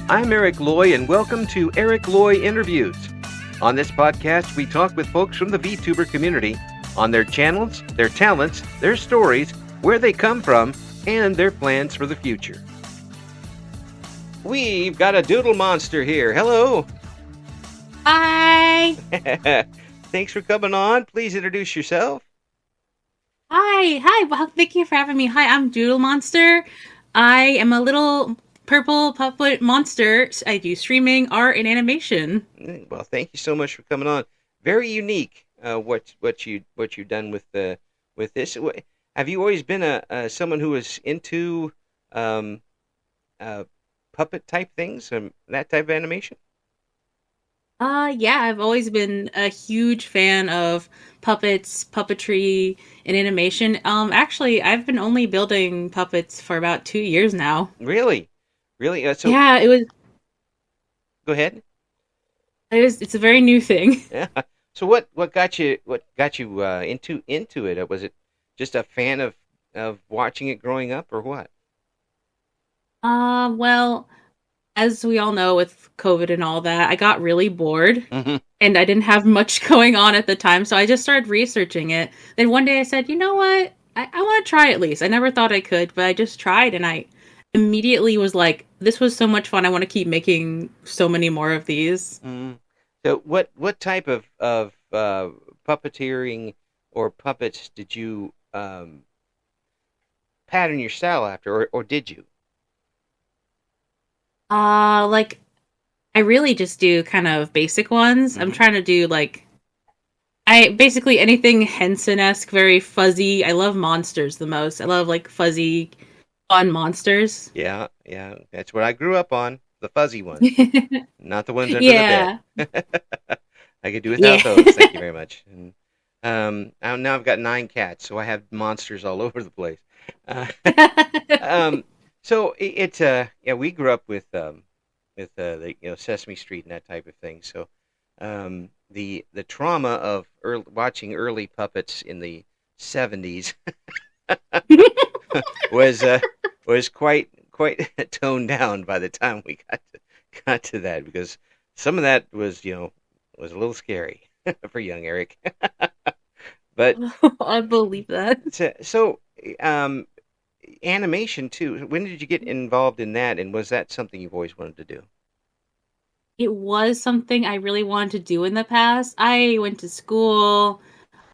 I'm Eric Loy, and welcome to Eric Loy Interviews. On this podcast, we talk with folks from the VTuber community on their channels, their talents, their stories, where they come from, and their plans for the future. We've got a Doodle monster here. Hello. Hi. Thanks for coming on. Please introduce yourself. Hi. Well, thank you for having me. Hi, I'm Doodle Monster. I am a little purple puppet monster. I do streaming, art, and animation. Well, thank you so much for coming on. Very unique. What you've done with this. Have you always been someone who was into um, puppet type things, that type of animation? Yeah, I've always been a huge fan of puppets, puppetry, and animation. Actually, I've been only building puppets for about 2 years now. Really, really. So Yeah, go ahead. it's a very new thing. Yeah. So what got you into it? Was it just a fan of watching it growing up, or what? Well, as we all know with COVID and all that, I got really bored Hmm. and I didn't have much going on at the time, so I just started researching it. Then one day I said, you know what? I want to try at least. I never thought I could, but I just tried and I immediately was like, this was so much fun. I want to keep making so many more of these. Hmm. So what type of puppeteering or puppets did you pattern your style after, or did you? Like I really just do kind of basic ones. I'm Hmm. trying to do like I basically anything Henson-esque, very fuzzy. I love monsters the most. I love like fuzzy, fun monsters. Yeah, yeah. That's what I grew up on. The fuzzy ones, not the ones under the bed. Yeah. I could do without Yeah. those. Thank you very much. And now I've got 9 cats, so I have monsters all over the place. Uh, um, so yeah, we grew up with the Sesame Street and that type of thing. So the trauma of watching early puppets in the '70s was quite toned down by the time we got to that, because some of that was a little scary for young Eric. But I believe that. so um, animation too. When did you get involved in that, and was that something you've always wanted to do? It was something I really wanted to do in the past. I went to school.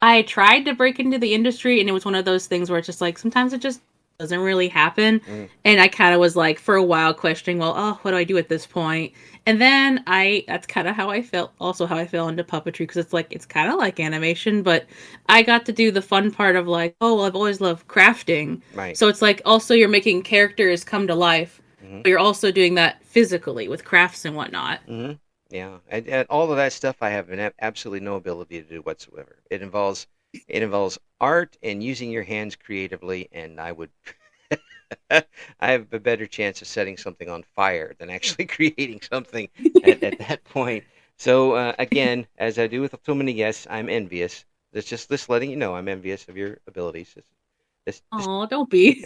I tried to break into the industry, and it was one of those things where it's just like sometimes it just doesn't really happen. Mm, And I kind of was like for a while questioning, well, oh, what do I do at this point? And then that's kind of how I felt, also how I fell into puppetry because it's kind of like animation, but I got to do the fun part of like, oh, well, I've always loved crafting. right. So it's like also you're making characters come to life, Hmm. but you're also doing that physically with crafts and whatnot. Hmm. Yeah, and all of that stuff I have absolutely no ability to do whatsoever. It involves art and using your hands creatively, and I have a better chance of setting something on fire than actually creating something at that point. So again, as I do with so many guests, I'm envious. That's just letting you know I'm envious of your abilities. It's Oh, don't be.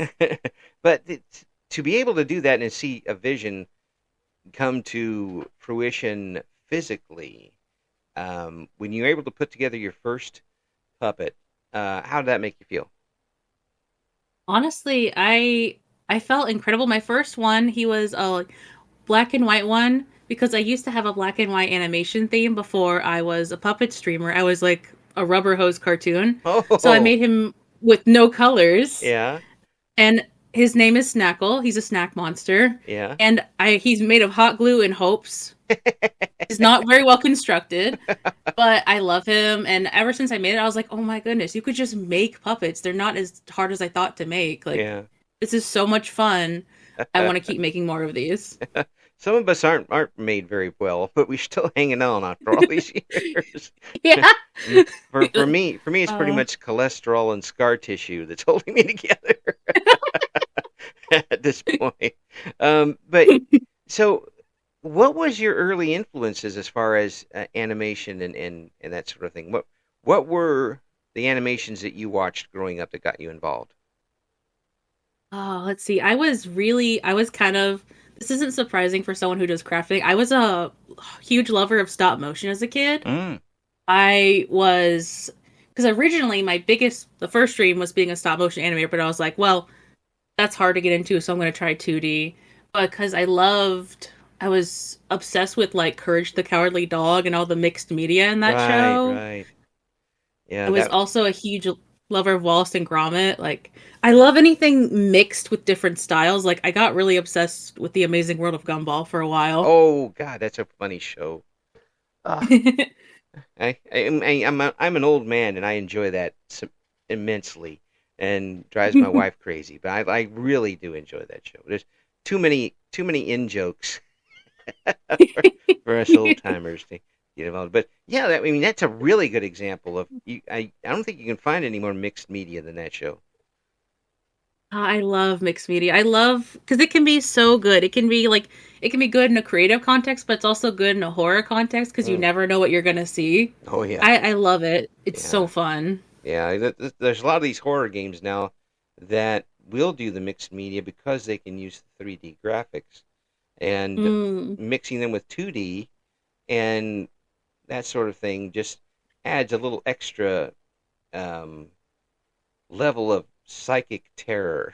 but to be able to do that and see a vision come to fruition physically, when you're able to put together your first puppet, how did that make you feel? Honestly, I felt incredible. My first one, he was a black and white one because I used to have a black and white animation theme before I was a puppet streamer. I was like a rubber hose cartoon. So I Oh, made him with no colors. yeah, And his name is Snackle. He's a snack monster. yeah. And he's made of hot glue and hopes. He's not very well constructed, but I love him. And ever since I made it, I was like, oh my goodness, you could just make puppets. They're not as hard as I thought to make. Like, Yeah. this is so much fun. I want to keep making more of these. Some of us aren't made very well, but we're still hanging on after all these years. Yeah. Mm. For me, it's pretty Uh, much cholesterol and scar tissue that's holding me together at this point. But so, what was your early influences as far as animation and that sort of thing? What were the animations that you watched growing up that got you involved? let's see. I was kind of this isn't surprising for someone who does crafting. I was a huge lover of stop motion as a kid. Mm, I was because originally the first dream was being a stop motion animator, but I was like, well, that's hard to get into, so I'm going to try 2D. But because I was obsessed with like Courage the Cowardly Dog and all the mixed media in that right, show. right. I Yeah, was that. also a huge lover of Wallace and Gromit. Like, I love anything mixed with different styles. Like, I got really obsessed with The Amazing World of Gumball for a while. Oh God, that's a funny show. Ah, I'm an old man and I enjoy that immensely, and drives my wife crazy. But I really do enjoy that show. There's too many in jokes for us old timers to get involved. But yeah, I mean that's a really good example of you. I don't think you can find any more mixed media than that show. I love mixed media. I love because it can be so good. It can be good in a creative context, but it's also good in a horror context because you Mm. never know what you're gonna see. Oh yeah, I love it. It's so yeah, fun. yeah. There's a lot of these horror games now that will do the mixed media because they can use the 3D graphics and Mm. mixing them with 2D and that sort of thing just adds a little extra um, level of psychic terror.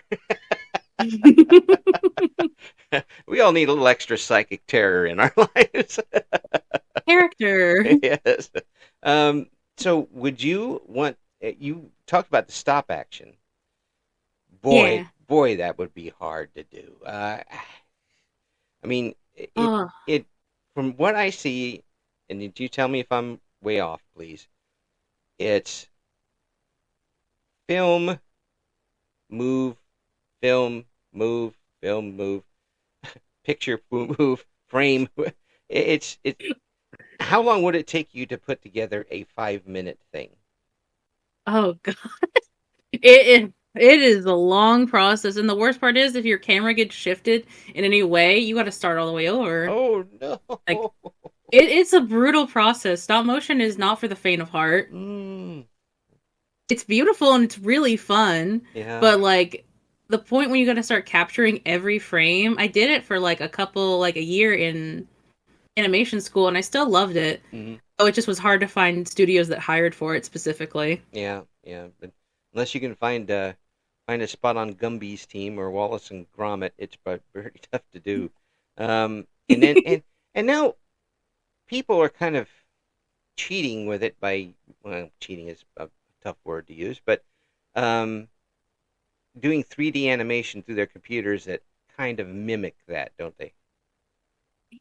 We all need a little extra psychic terror in our lives. Character. Yes. Um, so, would you want? You talked about the stop action. Boy, Yeah. boy, that would be hard to do. I mean, Oh, it from what I see, and you tell me if I'm way off, please. It's film, move, film, move, film, move, picture, move, frame. It's how long would it take you to put together a 5 minute thing? oh God. It is a long process, and the worst part is if your camera gets shifted in any way, you got to start all the way over. Oh no. Like it's a brutal process. Stop motion is not for the faint of heart. Mm, It's beautiful and it's really fun, yeah. but like the point when you got to start capturing every frame, I did it for like a year in animation school, and I still loved it. Hmm. Oh, it just was hard to find studios that hired for it specifically. Yeah, yeah. But unless you can find a spot on Gumby's team or Wallace and Gromit, it's very tough to do. And then and now people are kind of cheating with it by, well, cheating is a tough word to use, but um, doing 3D animation through their computers that kind of mimic that, don't they?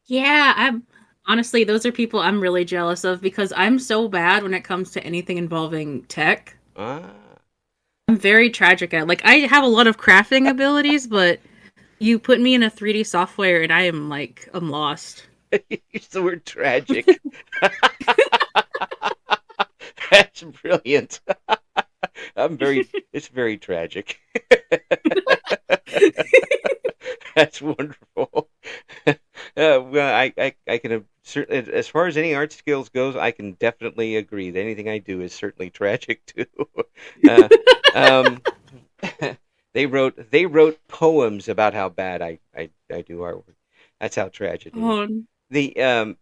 Yeah, I'm honestly, those are people I'm really jealous of because I'm so bad when it comes to anything involving tech. Ah, I'm very tragic at like I have a lot of crafting abilities, but you put me in a 3D software and I'm lost. use the word tragic. That's brilliant. It's very tragic. That's wonderful. Well, I can certainly, as far as any art skills goes, I can definitely agree that anything I do is certainly tragic too. Uh, um, they wrote poems about how bad I do artwork. That's how tragic it is. Oh, The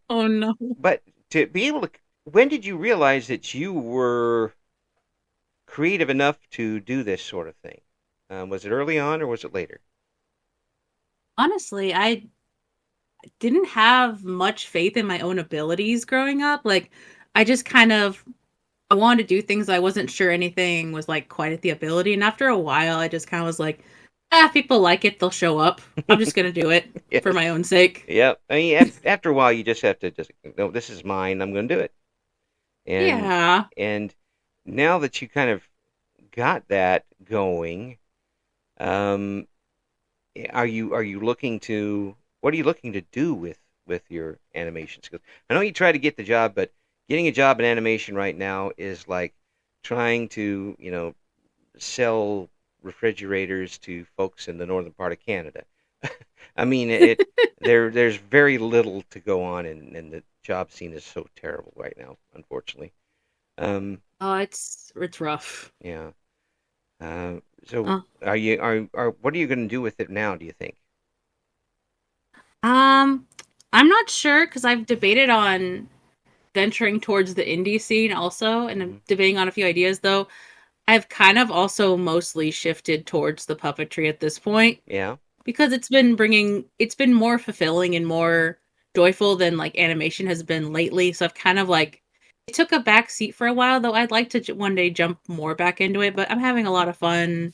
oh no. but to be able to, when did you realize that you were creative enough to do this sort of thing? Was it early on or was it later? Honestly, I didn't have much faith in my own abilities growing up. Like I just kind of I wanted to do things I wasn't sure anything was like quite at the ability. And after a while, I just kind of was like, ah, people like it, they'll show up. I'm just gonna do it for Yes. my own sake. Yep. I mean, after a while, you just have to just no, this is mine. I'm going to do it. And Yeah. and now that you kind of got that going, um, are you looking to what are you looking to do with your animation skills? I know you try to get the job, but getting a job in animation right now is like trying to, sell refrigerators to folks in the northern part of Canada. I mean, there's very little to go on, and the job scene is so terrible right now, unfortunately. Um, Oh, it's rough. yeah. So Uh, are what are you going to do with it now? Do you think? Um, I'm not sure because I've debated on venturing towards the indie scene also, and I'm Hmm. debating on a few ideas though. I've kind of also mostly shifted towards the puppetry at this point Yeah. because it's been more fulfilling and more joyful than like animation has been lately. So I've kind of like it took a back seat for a while, though I'd like to one day jump more back into it, but I'm having a lot of fun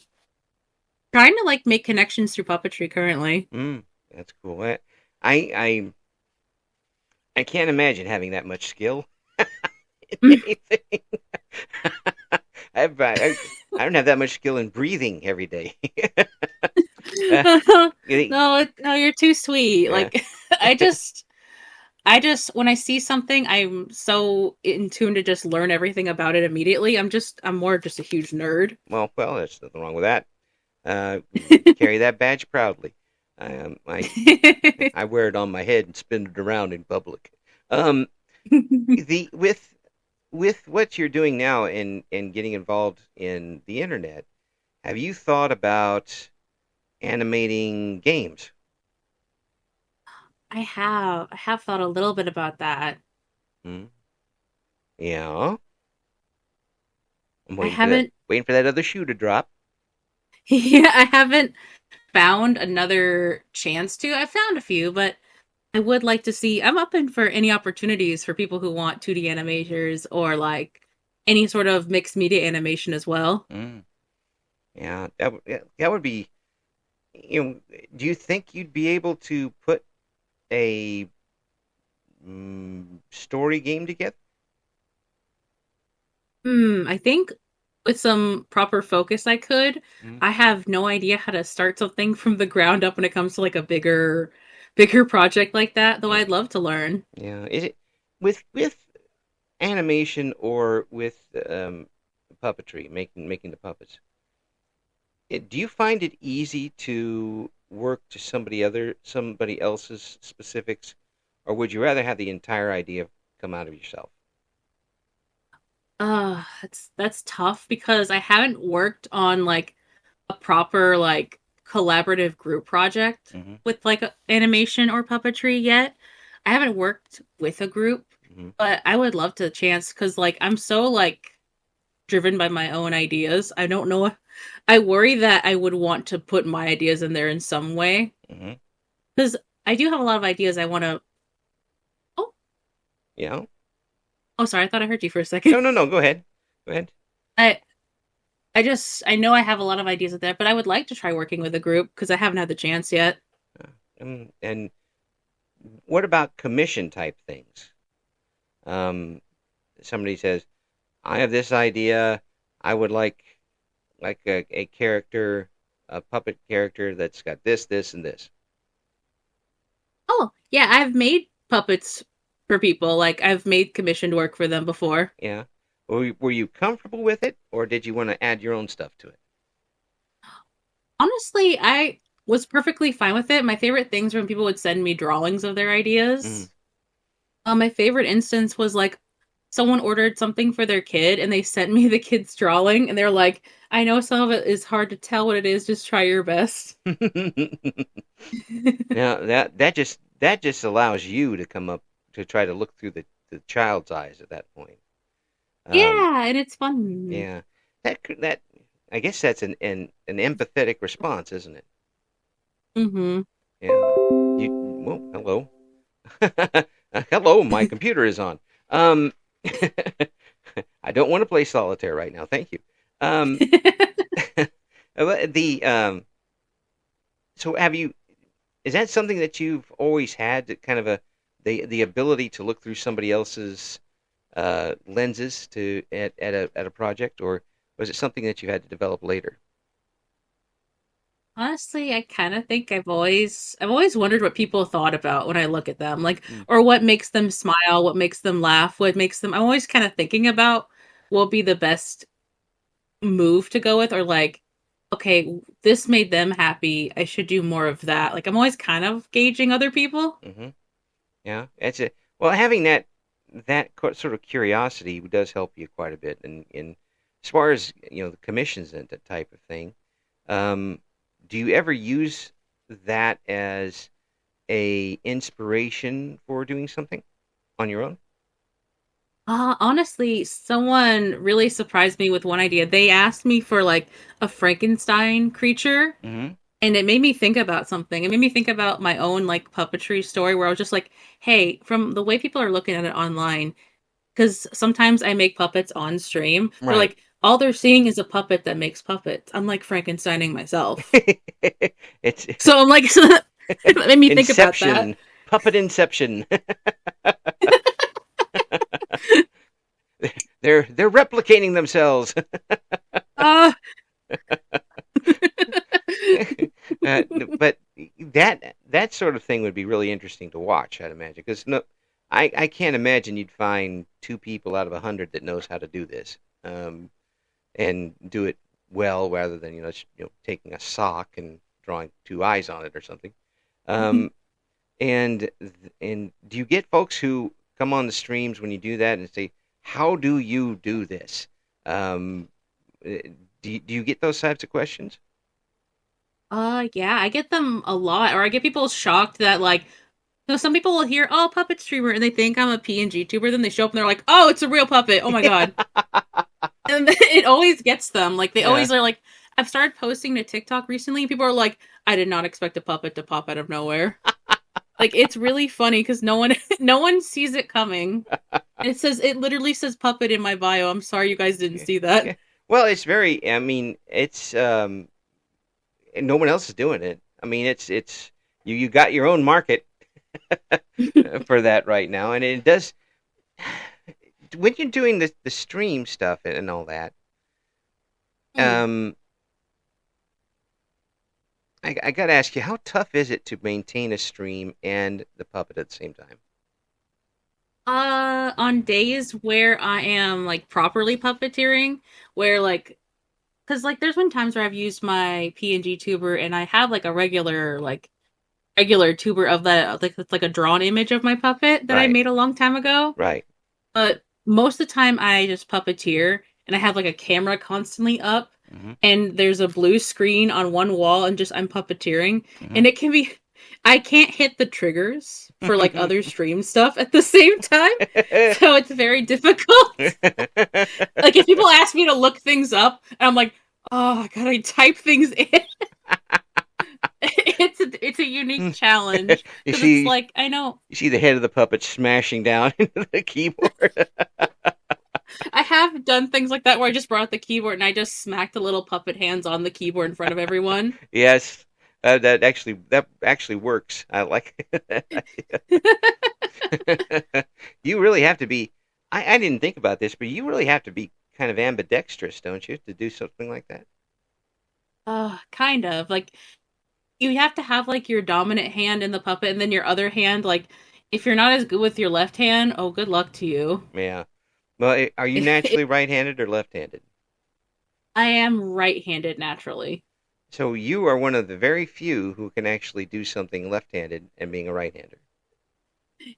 trying to like make connections through puppetry currently. Mm, that's cool. I I can't imagine having that much skill in anything. I don't have that much skill in breathing every day. Uh, you No, you're too sweet. yeah. Like I just when I see something, I'm so in tune to just learn everything about it immediately. I'm more just a huge nerd. Well, there's nothing wrong with that. Carry that badge proudly. I wear it on my head and spin it around in public. Um, the with what you're doing now in getting involved in the internet, have you thought about animating games? I have thought a little bit about that. Hmm? Yeah, I'm I waiting haven't for that other shoe to drop. yeah, I haven't found another chance to. I found a few, but I would like to see. I'm open for any opportunities for people who want 2D animators or like any sort of mixed media animation as well. Mm. Yeah, that would be. You know, do you think you'd be able to put a story game together? I think with some proper focus I could. Mm. I have no idea how to start something from the ground up when it comes to like a bigger project like that, though Yeah, I'd love to learn. yeah. Is it with animation or with puppetry, making the puppets? Do you find it easy to work to somebody else's specifics, or would you rather have the entire idea come out of yourself? That's tough because I haven't worked on like a proper like collaborative group project Hmm. with like animation or puppetry yet. I haven't worked with a group, Hmm. but I would love to chance because like I'm so like driven by my own ideas. I don't know. I worry that I would want to put my ideas in there in some way Hmm. because I do have a lot of ideas I want to. Oh, Yeah. oh, sorry. I thought I heard you for a No, second. no, no. Go ahead. Go ahead. I I know I have a lot of ideas with that, but I would like to try working with a group because I haven't had the chance yet. And what about commission type things? Um, Somebody says, "I have this idea. I would like a character, a puppet character that's got this, this, and this." Oh, yeah, I've made puppets for people. Like I've made commissioned work for them before. Yeah. Were you comfortable with it, or did you want to add your own stuff to it? Honestly, I was perfectly fine with it. My favorite things were when people would send me drawings of their Mm. ideas. My favorite instance was like someone ordered something for their kid and they sent me the kid's drawing and they're like, I know some of it is hard to tell what it is, just try your best. Now that just allows you to come up to try to look through the child's eyes at that point. Um, Yeah, and it's fun. yeah, that I guess that's an empathetic response, isn't it? Hmm. Yeah. Hello. Hello, my computer is on. Um, I don't want to play solitaire right now. Thank you. Um, the so have you? Is that something that you've always had? That kind of the ability to look through somebody else's lenses to at a project, or was it something that you had to develop later? Honestly, I kind of think I've always wondered what people thought about when I look at them, like Mm, or what makes them smile, what makes them laugh, what makes them I'm always kind of thinking about what would be the best move to go with or like okay, this made them happy. I should do more of that. Like I'm always kind of gauging other people. hmm. Yeah, that's it. Well, having sort of curiosity does help you quite a bit. And in as far as the commissions and that type of thing, um, do you ever use that as a inspiration for doing something on your own? Honestly, someone really surprised me with one idea. They asked me for like a Frankenstein creature, Mm-hmm. and it made me think about something. It made me think about my own like puppetry story where I was just like, hey, from the way people are looking at it online, because sometimes I make puppets on stream, they're Right. like, all they're seeing is a puppet that makes puppets. I'm like Frankensteining myself. It's So I'm like, so that made me think about that. Inception, puppet Inception. They're replicating themselves. Uh, But that sort of thing would be really interesting to watch, I'd imagine. Because no, I can't imagine you'd find two people out of 100 that knows how to do this, and do it well, rather than taking a sock and drawing two eyes on it or something. Um, and and do you get folks who come on the streams when you do that and say, "How do you do this?" Um, do you get those types of questions? yeah, I get them a lot, or I get people shocked that like, so some people will hear, "Oh, puppet streamer," and they think I'm a PNG tuber. Then they show up and they're like, "Oh, it's a real puppet! Oh my god!" And it always gets them. Like they Yeah. always are like, I've started posting to TikTok recently, and people are like, "I did not expect a puppet to pop out of nowhere." Like it's really funny because no one, no one sees it coming. It literally says puppet in my bio. I'm sorry you guys didn't Yeah. see that. Yeah. Well, it's very. I mean, it's and no one else is doing it. I mean, it's you got your own market for that right now, and it does. When you're doing the stream stuff and all that, Hmm. um, I got to ask you, how tough is it to maintain a stream and the puppet at the same time? On days where I am like properly puppeteering, where like, cause like there's been times where I've used my PNG tuber and I have like a regular tuber of that, like it's like a drawn image of my puppet that I Right, made a long time ago. right. But most of the time I just puppeteer and I have like a camera constantly up Hmm. and there's a blue screen on one wall and just I'm puppeteering Hmm. and it can be I can't hit the triggers for like other stream stuff at the same time. So it's very difficult. Like if people ask me to look things up and I'm like, "Oh, I gotta type things in." It's a unique challenge you because it's see, like I know you see the head of the puppet smashing down into the keyboard. I have done things like that where I just brought out the keyboard and I just smacked the little puppet hands on the keyboard in front of everyone. Yes, that actually works. I like it. You really have to be. I didn't think about this, but you really have to be kind of ambidextrous, don't you, to do something like that? Kind of. Like you have to have like your dominant hand in the puppet and then your other hand like if you're not as good with your left hand, oh good luck to you. Yeah. Well, are you naturally right-handed or left-handed? I am right-handed naturally. So you are one of the very few who can actually do something left-handed and being a right-hander.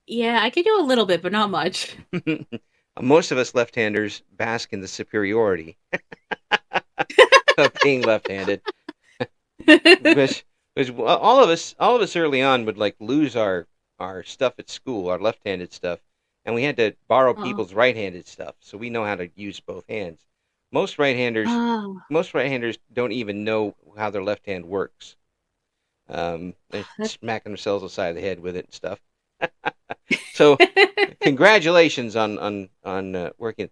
Yeah, I can do a little bit, but not much. Most of us left-handers bask in the superiority of being left-handed. Because all of us early on would like lose our stuff at school, our left-handed stuff, and we had to borrow Oh. people's right-handed stuff, so we know how to use both hands. Most right-handers Oh, most right-handers don't even know how their left hand works. They're that's smacking themselves on the side of the head with it and stuff. So congratulations on working.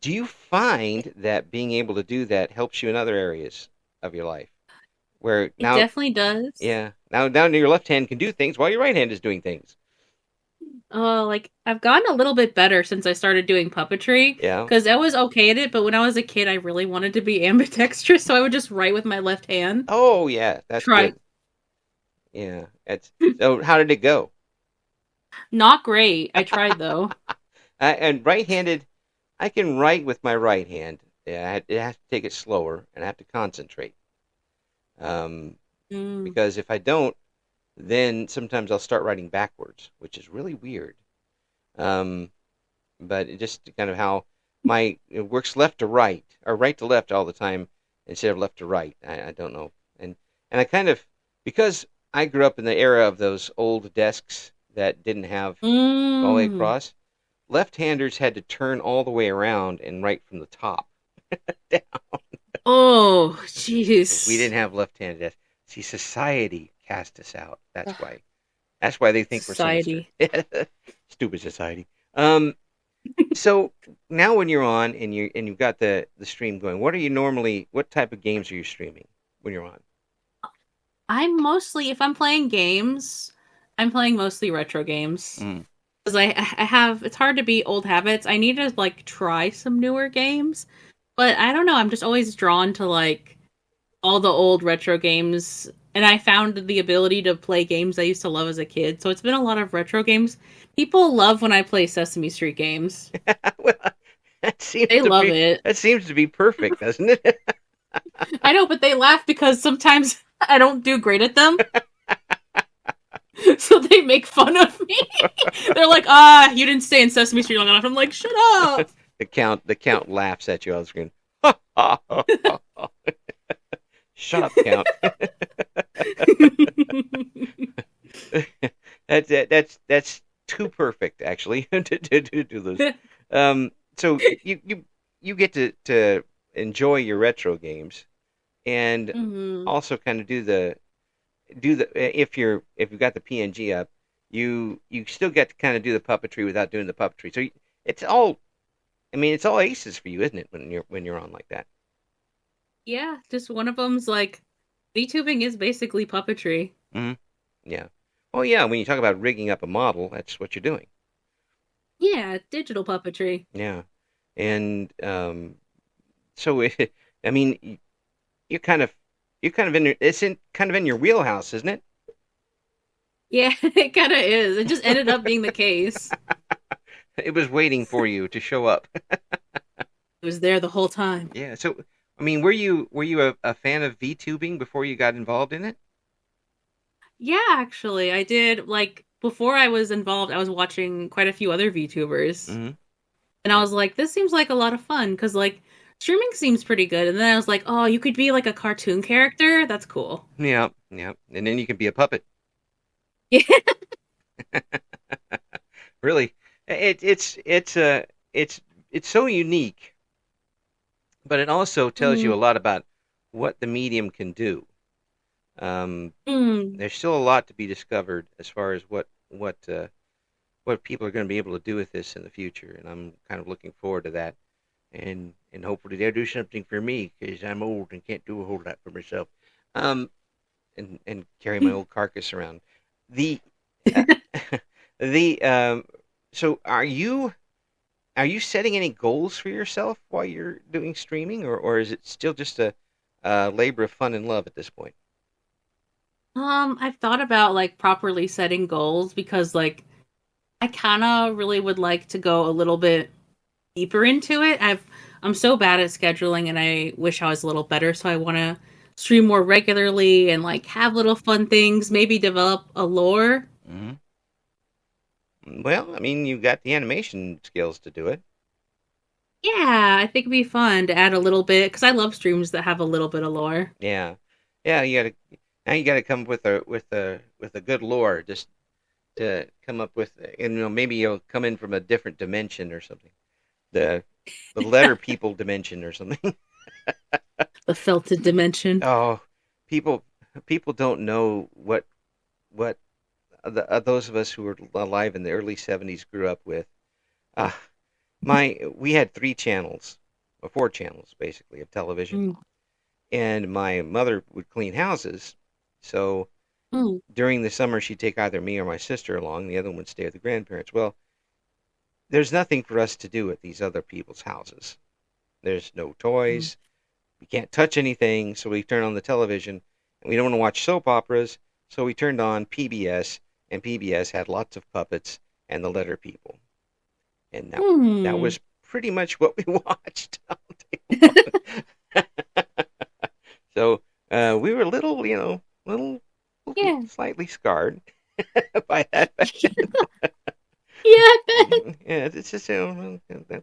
Do you find that being able to do that helps you in other areas of your life? Where it now, definitely does. yeah, now your left hand can do things while your right hand is doing things. Oh, like I've gotten a little bit better since I started doing puppetry Yeah. because I was okay at it, but when I was a kid, I really wanted to be ambidextrous, so I would just write with my left hand. Oh, yeah, that's Try good. Yeah. That's so. How did it go? not great. I tried though. And right-handed, I can write with my right hand. Yeah, I have to take it slower and I have to concentrate. Um, Mm. because if I don't, then sometimes I'll start writing backwards, which is really weird. Um, but it just kind of how it works left to right or right to left all the time instead of left to right. I don't know, and I kind of because I grew up in the era of those old desks that didn't have all the way Mm. across. Left-handers had to turn all the way around and write from the top down. Oh, We jeez. didn't have left-handed desks. See, society cast us out. That's why they think we're sinister. Society. Stupid society. Um, so now when you're on and you've got the stream going, what type of games are you streaming when you're on? I'm mostly, if I'm playing games, I'm playing mostly retro games. Mm. Because I have, it's hard to beat old habits. I need to like try some newer games, but I don't know. I'm just always drawn to like all the old retro games, and I found the ability to play games I used to love as a kid. So it's been a lot of retro games. People love when I play Sesame Street games. Well, They love it. that seems to be perfect, doesn't it? I know, but they laugh because sometimes I don't do great at them. So they make fun of me. They're like, you didn't stay in Sesame Street long enough. I'm like, shut up. The count laughs at you on the screen. Shut up, count. That's too perfect, actually, to do this. So you get to enjoy your retro games, and Hmm. also kind of do the if you've got the PNG up, you still get to kind of do the puppetry without doing the puppetry. So it's all, I mean, it's all aces for you, isn't it? When you're on like that. Yeah, just one of them's like, VTubing is basically puppetry. Hmm. Yeah. Oh yeah. When you talk about rigging up a model, that's what you're doing. Yeah, digital puppetry. Yeah. And so I mean, you're kind of it's in kind of in your wheelhouse, isn't it? Yeah, it kind of is. It just ended up being the case. It was waiting for you to show up. It was there the whole time. Yeah. So I mean, were you a fan of VTubing before you got involved in it? Yeah, actually, I did. Like, before I was involved, I was watching quite a few other VTubers. Hmm. And I was like, this seems like a lot of fun because, like, streaming seems pretty good. And then I was like, oh, you could be like a cartoon character? That's cool. Yeah, yeah. And then you can be a puppet. Yeah. Really, it's it's so unique, but it also tells you a Mm. lot about what the medium can do. Um, Mm. there's still a lot to be discovered as far as what people are going to be able to do with this in the future, and I'm kind of looking forward to that. And hopefully they'll do something for me because I'm old and can't do a whole lot for myself. Um, and carry my old carcass around. The uh, the so are you setting any goals for yourself while you're doing streaming, or is it still just a labor of fun and love at this point? I've thought about like properly setting goals because like I kind of really would like to go a little bit deeper into it. I'm so bad at scheduling and I wish I was a little better, so I want to stream more regularly and like have little fun things, maybe develop a lore. Hmm. Well, I mean, you've got the animation skills to do it. Yeah, I think it'd be fun to add a little bit because I love streams that have a little bit of lore. Yeah, yeah. You gotta come up with a good lore just to come up with, and maybe you'll come in from a different dimension or something. The the letter people dimension or something. The felted dimension. Oh, people people don't know what those of us who were alive in the early '70s grew up with. Uh, we had 3 channels, or 4 channels basically of television, Mm. and my mother would clean houses. So Mm. during the summer, she'd take either me or my sister along. The other one would stay with the grandparents. Well, there's nothing for us to do at these other people's houses. There's no Mm. toys. We can't touch anything, so we turn on the television. And we don't want to watch soap operas, so we turned on PBS, and PBS had lots of puppets and the letter people. And that Mm. was pretty much what we watched all day long. So we were little Yeah. slightly scarred by that back Yeah, I bet. then. Yeah, it's just,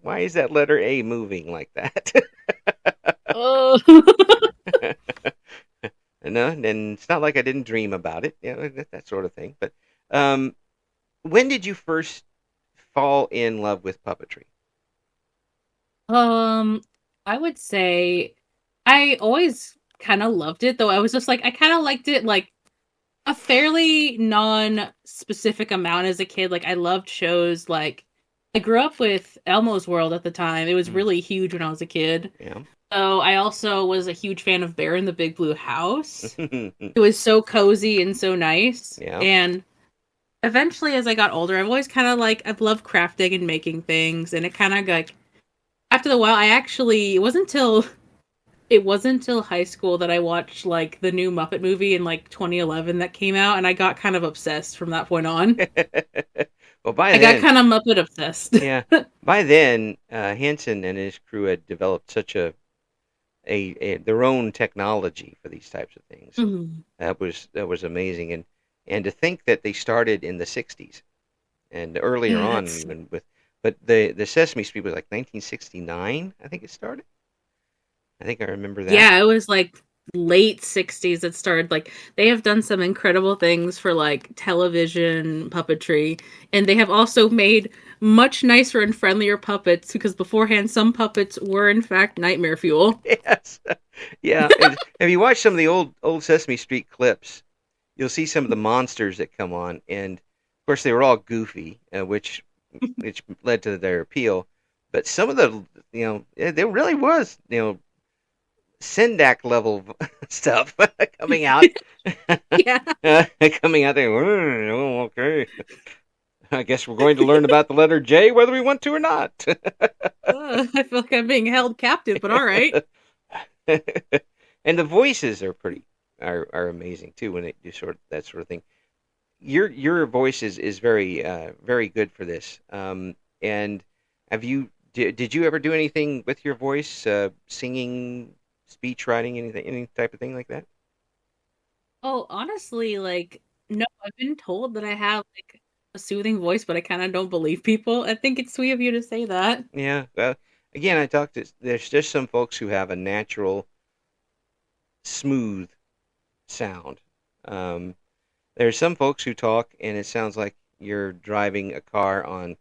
why is that letter A moving like that? Oh. no, and it's not like I didn't dream about it, that sort of thing. But um, when did you first fall in love with puppetry? Um, I would say I always kind of loved it, though I was just like I kind of liked it like a fairly non-specific amount as a kid. Like I loved shows like I grew up with Elmo's World at the time. It was Mm, really huge when I was a kid. yeah. So I also was a huge fan of Bear in the Big Blue House. It was so cozy and so nice. Yeah. And eventually as I got older, I've always kind of like I've loved crafting and making things, and it kind of like after the while I actually it wasn't until high school that I watched like the new Muppet movie in like 2011 that came out, and I got kind of obsessed from that point on. Well, by I got then, kind of Muppet obsessed. yeah, by then, Hansen and his crew had developed such a their own technology for these types of things. Mhm. That was amazing, and to think that they started in the '60s and earlier Yeah, on, that's even with, but the Sesame Street was like 1969, I think it started. I think I remember that. yeah, it was like late 60s it started. Like they have done some incredible things for like television puppetry, and they have also made much nicer and friendlier puppets because beforehand some puppets were in fact nightmare fuel. Yes, yeah. If you watch some of the old Sesame Street clips, you'll see some of the monsters that come on, and of course they were all goofy, which led to their appeal. But some of the, there really was, Sendak level stuff coming out, Yeah. coming out there. "Oh, okay, I guess we're going to learn about the letter J whether we want to or not." I feel like I'm being held captive, but all right. And the voices are are amazing too when they do sort of that sort of thing. Your voice is very very good for this. And did you ever do anything with your voice, singing, speech writing, anything, any type of thing like that? Oh, honestly, like, no, I've been told that I have like a soothing voice, but I kind of don't believe people. I think it's sweet of you to say that. Yeah. Well, again, I talked to. There's just some folks who have a natural, smooth sound. Um, there's some folks who talk and it sounds like you're driving a car on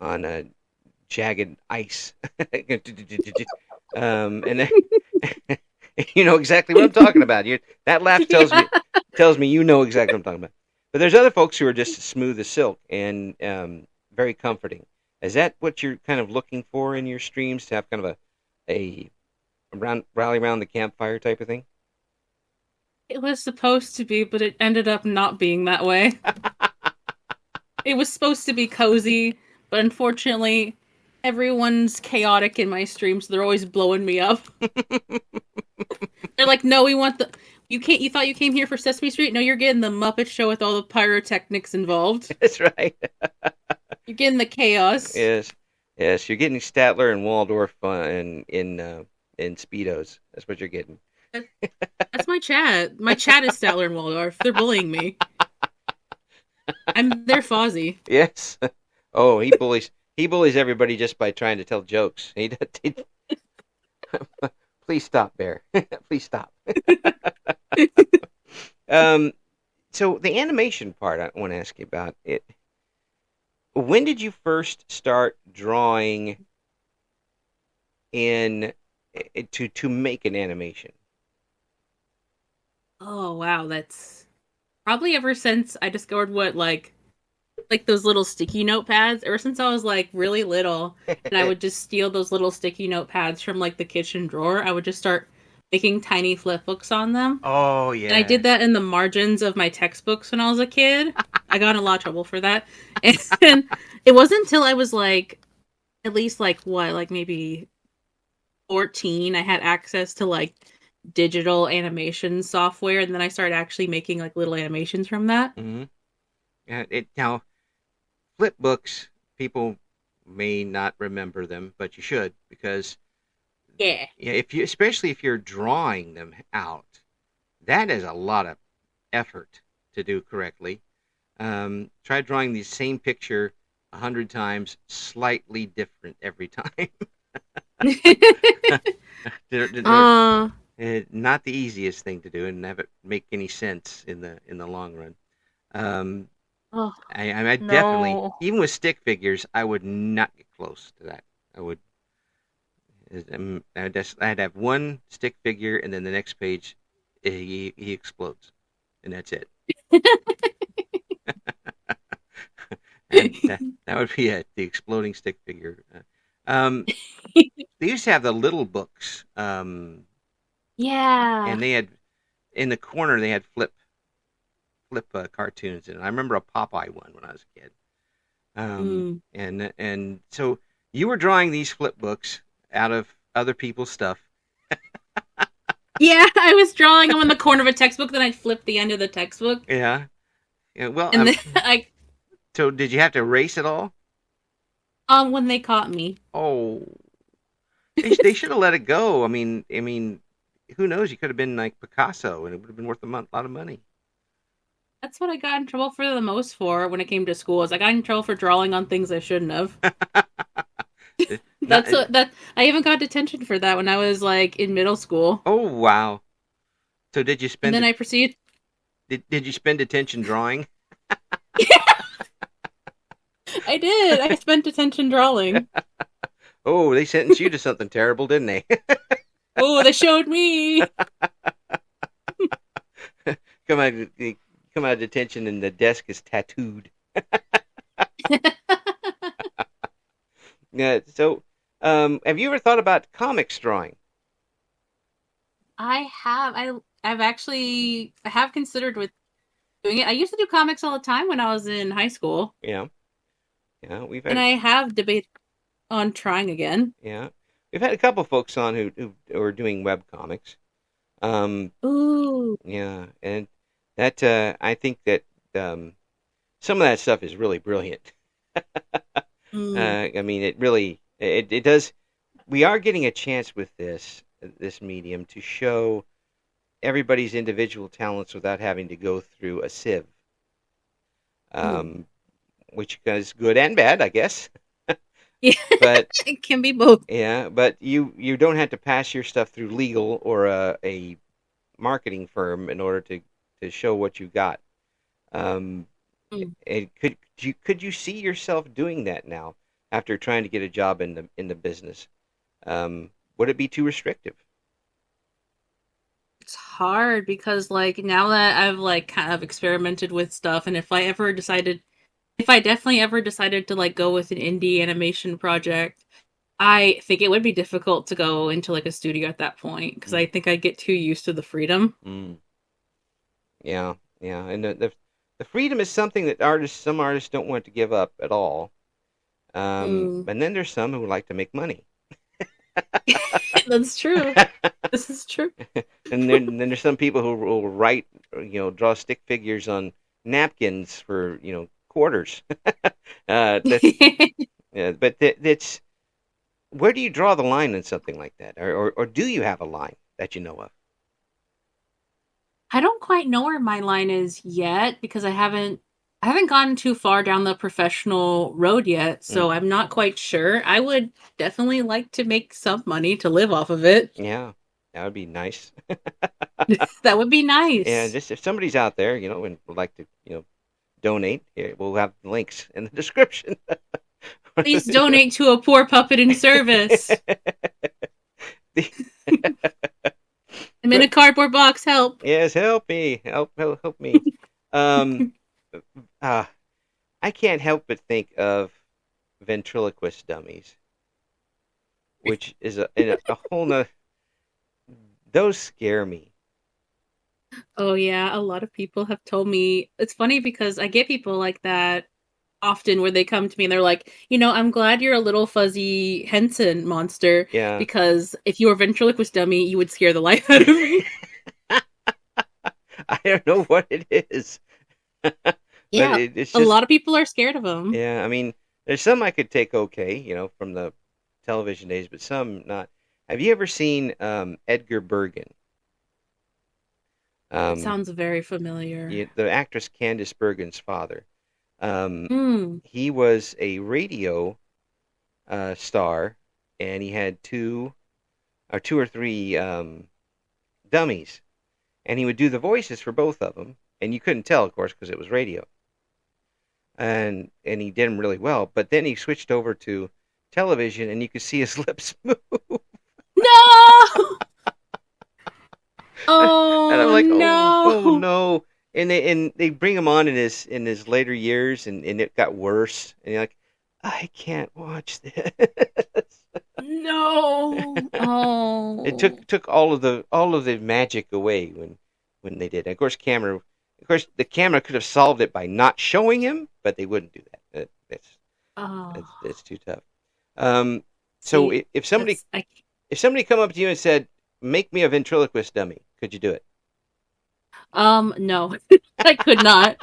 a jagged ice. And then, you know exactly what I'm talking about. That laugh Yeah. tells me you know exactly what I'm talking about. But there's other folks who are just smooth as silk and very comforting. Is that what you're kind of looking for in your streams, to have kind of a rally around the campfire type of thing? It was supposed to be, but it ended up not being that way. It was supposed to be cozy, but unfortunately, everyone's chaotic in my streams. So they're always blowing me up. They're like, "No, we want the you can't. You thought you came here for Sesame Street? No, you're getting the Muppet Show with all the pyrotechnics involved. That's right. You're getting the chaos." Yes, yes. You're getting Statler and Waldorf in speedos. That's what you're getting. That's my chat. My chat is Statler and Waldorf. They're bullying me. I'm their Fozzie. Yes. Oh, he bullies everybody just by trying to tell jokes. Please stop, Bear. Please stop. Um, so the animation part, I want to ask you about it. When did you first start drawing in to make an animation? Oh wow, that's probably ever since I discovered what like those little sticky notepads. Ever since I was like really little, and I would just steal those little sticky notepads from like the kitchen drawer. I would just start making tiny flip books on them. Oh And I yeah. did that in the margins of my textbooks when I was a kid. I got in a lot of trouble for that. And it wasn't until I was like at least like what, like maybe 14, I had access to like digital animation software, and then I started actually making like little animations from that. Hmm. Now flip books, people may not remember them, but you should, because Yeah. yeah, especially if you're drawing them out, that is a lot of effort to do correctly. Try drawing the same picture 100 times, slightly different every time. Did, did, there- uh Not the easiest thing to do, and have it make any sense in the long run. Um, Oh, I definitely, no. even with stick figures, I would not get close to that. I would, I'd have one stick figure, and then the next page, he explodes, and that's it. And that would be it. The exploding stick figure. They used to have the little books, Yeah. and they had in the corner they had flip cartoons, and I remember a Popeye one when I was a kid. Mm. And so you were drawing these flip books out of other people's stuff. Yeah, I was drawing them in the corner of a textbook, then I'd flip the end of the textbook, Yeah. Yeah. Well, and then I so did you have to erase it all? when they caught me. Oh, they should have let it go. I mean, who knows? You could have been like Picasso, and it would have been worth lot of money. That's what I got in trouble for the most for when it came to school. Is I got in trouble for drawing on things I shouldn't have. Not. That I even got detention for that when I was like in middle school. Oh wow. So And then I proceeded. did you spend attention drawing? I did. I spent detention drawing. Oh, they sentenced you to something terrible, didn't they? Oh, they showed me. come out come out of detention and the desk is tattooed. Yeah. So, have you ever thought about comics drawing? I have. I have considered with doing it. I used to do comics all the time when I was in high school, Yeah. Yeah. and I have debated on trying again. Yeah, we've had a couple folks on who are doing web comics. Um, Ooh. yeah, and that I think that some of that stuff is really brilliant. Mm. I mean, it really it does. We are getting a chance with this medium to show everybody's individual talents without having to go through a sieve, Ooh. um, which is good and bad, I guess. Yeah, But it can be both. yeah, but you don't have to pass your stuff through legal or a marketing firm in order to show what you got. Um, Mm. and could you see yourself doing that now after trying to get a job in the business? Would it be too restrictive? It's hard because like now that I've like kind of experimented with stuff, and if I definitely ever decided to like go with an indie animation project, I think it would be difficult to go into like a studio at that point because Mm, I think I'd get too used to the freedom. mm, yeah, yeah, and the freedom is something that some artists don't want to give up at all. Mm. And then there's some who like to make money. That's true. This is true. Then there's some people who will write, draw stick figures on napkins for, quarters. That's yeah, but that's where do you draw the line in something like that, or do you have a line that you know of? I don't quite know where my line is yet because I haven't gotten too far down the professional road yet, so Mm, I'm not quite sure. I would definitely like to make some money to live off of it. yeah, that would be nice. That would be And nice. just if somebody's out there, and would like to, donate, here, we'll have links in the description. Please donate to a poor puppet in service. I'm in a But cardboard box, help. yes, help me, help me. Um, uh, I can't help but think of ventriloquist dummies, which is a whole nother. Those scare me. Oh yeah, a lot of people have told me. It's funny because I get people like that often where they come to me and they're like, I'm glad you're a little fuzzy Henson monster Yeah, because if you were a ventriloquist dummy, you would scare the life out of me. I don't know what it is, but Yeah, it's a just lot of people are scared of them. yeah. I mean, there's some I could take okay, from the television days, but some not. Have you ever seen Edgar Bergen? It Um, sounds very familiar. the actress Candice Bergen's father. Um, Hmm. he was a radio star, and he had two or three dummies, and he would do the voices for both of them, and you couldn't tell, of course, because it was radio, and he did them really well. But then he switched over to television, and you could see his lips move, No! and I'm Oh like, oh no! no. And they bring him on in his later years, and it got worse, and you're like, I can't watch this. No! It Oh. took all of the magic away when they did. And of course, the camera could have solved it by not showing him, but they wouldn't do that. That's Oh. too tough. Um, so See, if somebody that's I if somebody come up to you and said, "Make me a ventriloquist dummy," could you do it? no. I could not.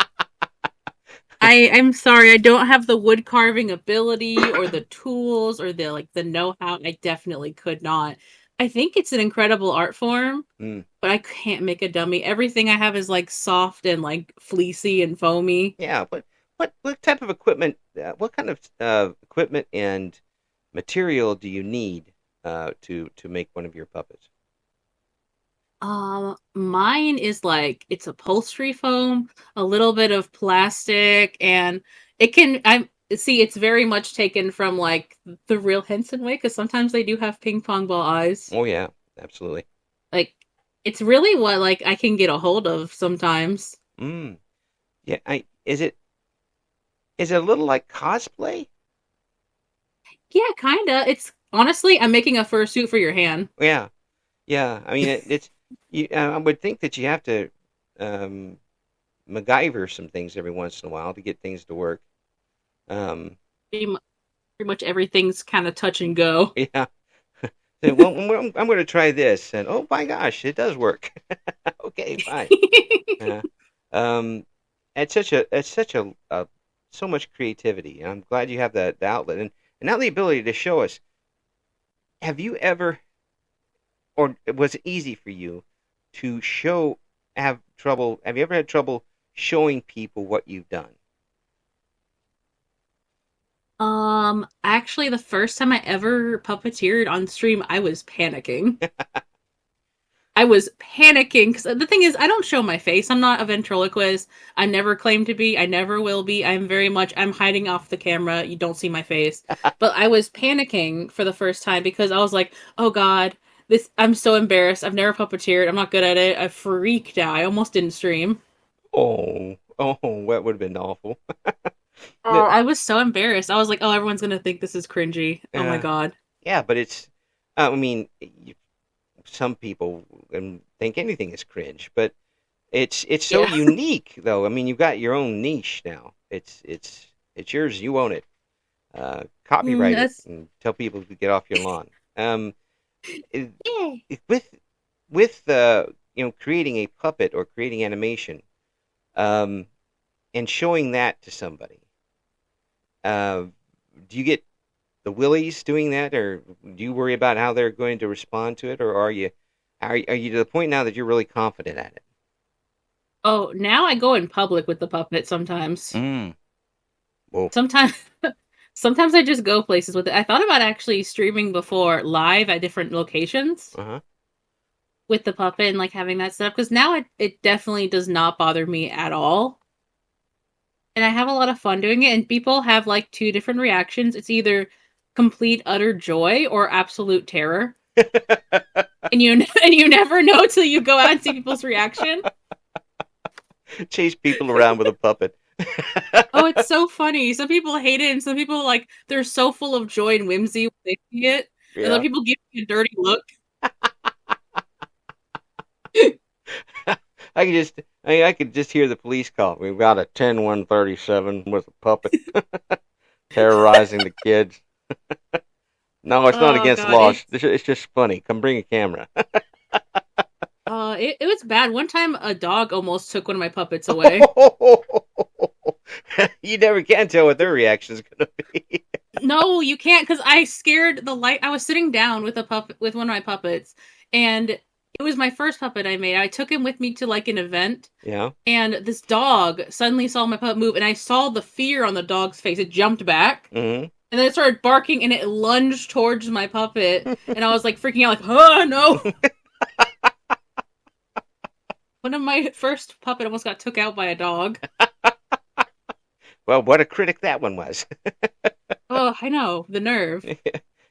I'm sorry, I don't have the wood carving ability or the tools or the know-how. I definitely could not. I think it's an incredible art form, Mm, but I can't make a dummy. Everything I have is like soft and like fleecy and foamy. yeah, but what type of equipment? What kind of equipment and material do you need to make one of your puppets? Mine is like it's upholstery foam, a little bit of plastic, and I see it's very much taken from like the real Henson way because sometimes they do have ping pong ball eyes. Oh yeah, absolutely. Like it's really what like I can get a hold of sometimes. Mm, yeah. Is it a little like cosplay? Yeah, kinda. It's honestly, I'm making a fursuit for your hand. Yeah, yeah. I mean, it's you. I would think that you have to um, MacGyver some things every once in a while to get things to work. Um, Pretty much everything's kind of touch and go. yeah. Say, well, I'm going to try this, and oh my gosh, it does work. Okay, fine. Yeah. Um, it's such a so much creativity, and I'm glad you have the outlet and now the ability to show us. Have you ever, or was it easy for you to show? Have trouble? Have you ever had trouble showing people what you've done? Actually, the first time I ever puppeteered on stream, I was panicking. I was panicking because the thing is, I don't show my face. I'm not a ventriloquist. I never claim to be. I never will be. I'm hiding off the camera. You don't see my face. But I was panicking for the first time because I was like, oh God, I'm so embarrassed. I've never puppeteered. I'm not good at it. I freaked out. I almost didn't stream. Oh, that would have been awful. Oh, I was so embarrassed. I was like, oh, everyone's gonna think this is cringy. Oh my Uh, God. yeah, but I mean, some people think anything is cringe, but it's so Yeah. unique, though. I mean, you've got your own niche now. It's yours. You own it. Copyright it That's and tell people to get off your lawn. It, yeah. with creating a puppet or creating animation, um, and showing that to somebody. Uh, do you get the willies doing that, or do you worry about how they're going to respond to it, or are you to the point now that you're really confident at it? Oh, now I go in public with the puppet sometimes. Mm. Whoa. Sometimes sometimes I just go places with it. I thought about actually streaming before live at different locations Uh-huh. with the puppet and like having that set up because now it definitely does not bother me at all. And I have a lot of fun doing it and people have like two different reactions. It's either complete utter joy or absolute terror. And you and you never know till you go out and see people's reaction. Chase people around with a puppet. Oh, it's so funny. Some people hate it, and some people like they're so full of joy and whimsy when they see it, and other Yeah. people give me a dirty look. I could just hear the police call. We've got a 10-137 with a puppet terrorizing the kids. No, it's not Oh against God, law. It's just funny. Come bring a camera. it was bad. One time, a dog almost took one of my puppets away. You never can tell what their reaction is going to be. No, you can't because I scared the light. I was sitting down with a puppet with one of my puppets, and it was my first puppet I made. I took him with me to like an event, Yeah. and this dog suddenly saw my puppet move, and I saw the fear on the dog's face. It jumped back. Hmm. And then it started barking and it lunged towards my puppet. And I was like freaking out, like, oh no. One of my first puppet almost got took out by a dog. Well, what a critic that one was. Oh, I know, the nerve.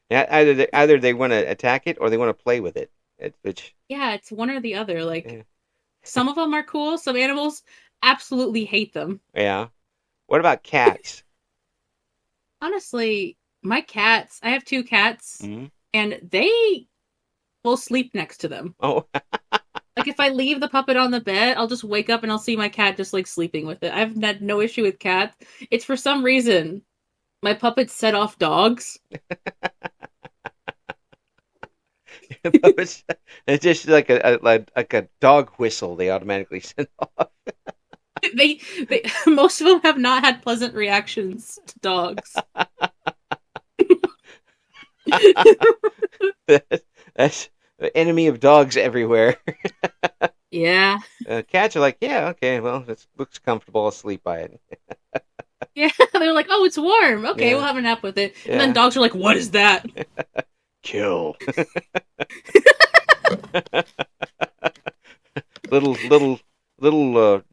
Yeah, either they want to attack it or they want to play with it. Which, Yeah, it's one or the other. Like yeah. some of them are cool, some animals absolutely hate them. Yeah. What about cats? Honestly, my cats, I have two cats, Hmm. and they will sleep next to them. Oh, Like if I leave the puppet on the bed, I'll just wake up and I'll see my cat just like sleeping with it. I've had no issue with cats. It's for some reason my puppets set off dogs. it's just like a dog whistle. They automatically send off. They most of them have not had pleasant reactions to dogs. That's the enemy of dogs everywhere. Yeah. Cats are like, yeah, okay, well, it looks comfortable. I'll sleep by it. Yeah, they're like, "Oh, it's warm. Okay, we'll Yeah, have a nap with it." And then yeah. dogs are like, "What is that?" Kill. little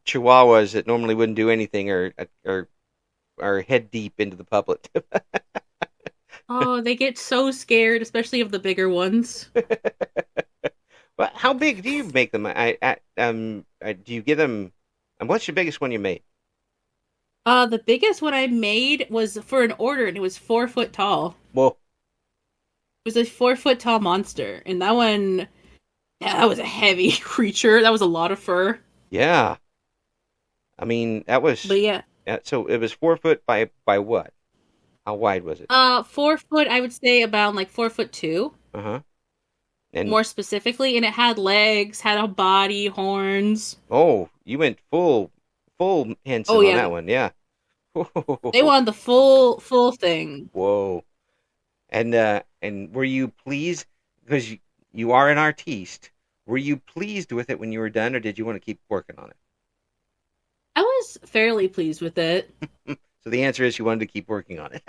chihuahuas that normally wouldn't do anything are head deep into the puppet. Oh, they get so scared, especially of the bigger ones. Well, how big do you make them? Do you give them? And what's your biggest one you made? The biggest one I made was for an order, and it was 4 foot tall. Well, It was a 4 foot tall monster, and that one, yeah, that was a heavy creature. That was a lot of fur. yeah. I mean, that was But yeah, so it was 4 foot by what? How wide was it? 4 foot, I would say about like 4'2", Uh-huh. And more specifically, and it had legs, had a body, horns. oh, you went full Oh Henson on yeah, that one, yeah. they wanted the full thing. Whoa. And were you pleased because you are an artiste? Were you pleased with it when you were done, or did you want to keep working on I was fairly pleased with it. it? So the answer is you wanted to keep working on it.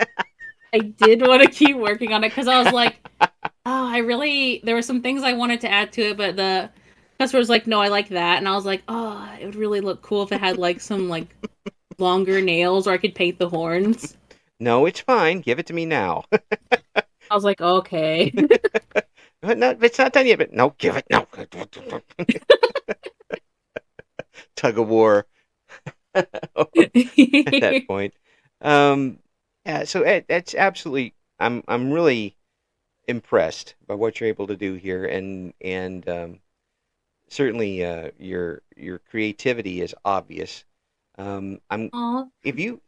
I did want to keep working on it because I was like, oh, I really, there were some things I wanted to add to it, but the customer was like, no, I like that. And I was like, oh, it would really look cool if it had like some like longer nails or I could paint the horns. No, it's fine. Give it to me now. I was like, okay. But no, it's not done yet. But no, give it no. Tug of war at that point. Um, yeah. So that's absolutely. I'm really impressed by what you're able to do here, and certainly your creativity is obvious. I'm Oh, if you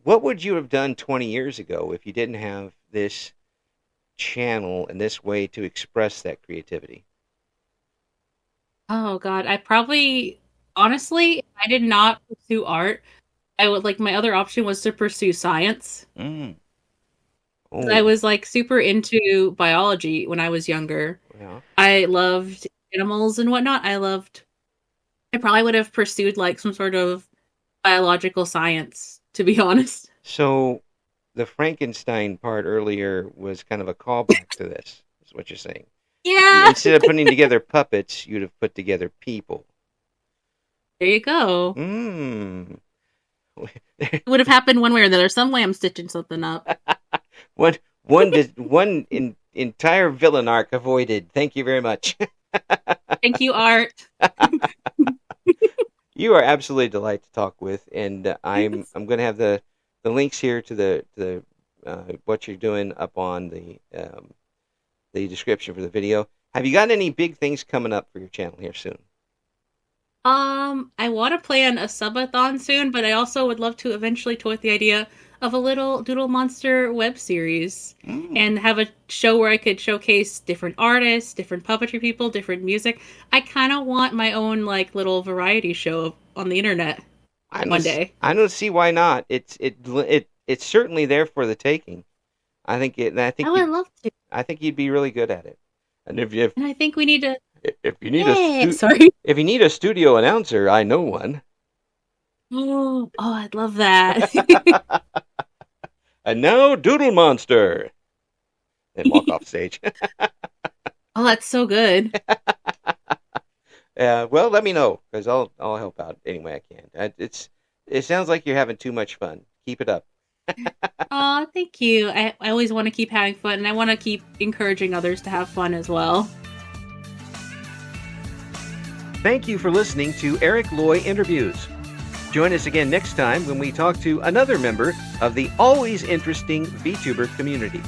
what would you have done 20 years ago if you didn't have this channel and this way to express that creativity? oh God. I probably, honestly, if I did not pursue art, I would like my other option was to pursue science. Mm. I Oh, was like super into biology when I was younger. yeah. I loved animals and whatnot. I probably would have pursued like some sort of biological science, to be honest. So the Frankenstein part earlier was kind of a callback to this, is what you're saying. Yeah, Instead of putting together puppets, you'd have put together people. there you go. Mm. It would have happened one way or another. Some way I'm stitching something up. One entire villain arc avoided. Thank you very much. Thank you, art. You are absolutely a delight to talk with, and Yes. I'm going to have the links here to the what you're doing up on the description for the video. Have you got any big things coming up for your channel here soon? I want to plan a subathon soon, but I also would love to eventually toy with the idea of a little Doodle Monster web series Mm. and have a show where I could showcase different artists, different puppetry people, different music. I kind of want my own like little variety show on the internet one day. I don't see why not. It's certainly there for the taking. I would love to. I think you'd be really good at it. And And I think we need to. if you need Yay! Sorry. if you need a studio announcer, I know one. Oh, I'd love that. And now Doodle Monster. And walk off stage. Oh, that's so good. Well, let me know because I'll help out any way I can. It sounds like you're having too much fun. Keep it up. Aw, thank you. I always want to keep having fun, and I want to keep encouraging others to have fun as well. Thank you for listening to Eric Loy Interviews. Join us again next time when we talk to another member of the always interesting VTuber community.